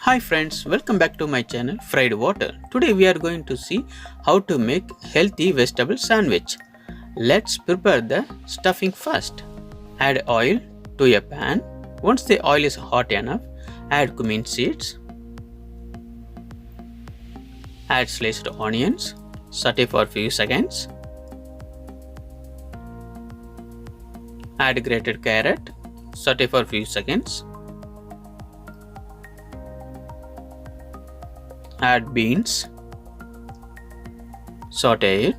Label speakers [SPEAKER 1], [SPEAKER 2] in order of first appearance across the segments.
[SPEAKER 1] Hi friends, welcome back to my channel Fried Water. Today we are going to see how to make healthy vegetable sandwich. Let's prepare the stuffing first. Add oil to a pan. Once the oil is hot enough, add cumin seeds. Add sliced onions. Saute for a few seconds. Add grated carrot. Saute for a few seconds. Add beans. Saute it.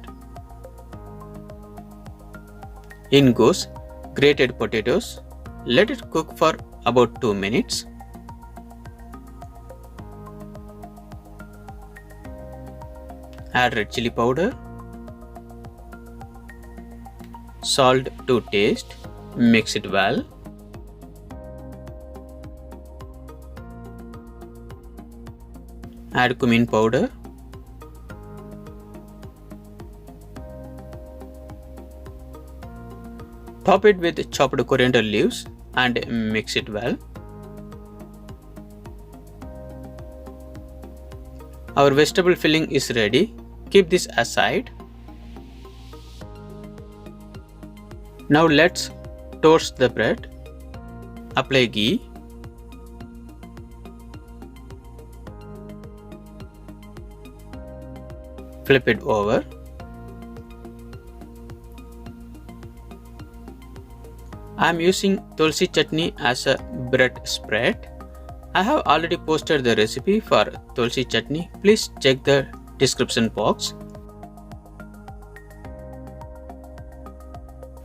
[SPEAKER 1] In goes grated potatoes. Let it cook for about 2 minutes. Add red chili powder. Salt to taste. Mix it well. Add cumin powder. Top it with chopped coriander leaves and mix it well. Our vegetable filling is ready. Keep this aside. Now let's toast the bread. Apply ghee. Flip it over. I am using Tulsi Chutney as a bread spread. I have already posted the recipe for Tulsi Chutney. Please check the description box.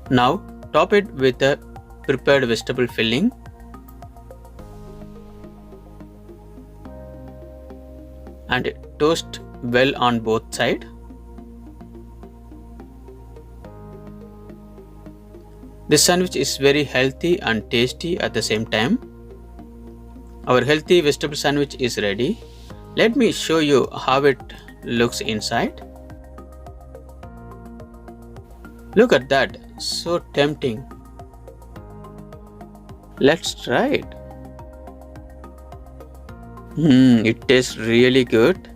[SPEAKER 1] Now top it with a prepared vegetable filling. And toast well on both sides. This sandwich is very healthy and tasty at the same time. Our healthy vegetable sandwich is ready. Let me show you how it looks inside. Look at that, so tempting. Let's try it. It tastes really good.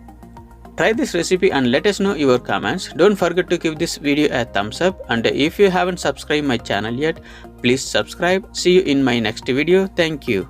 [SPEAKER 1] Try this recipe and let us know your comments. Don't forget to give this video a thumbs up, and if you haven't subscribed my channel yet, please subscribe. See you in my next video. Thank you.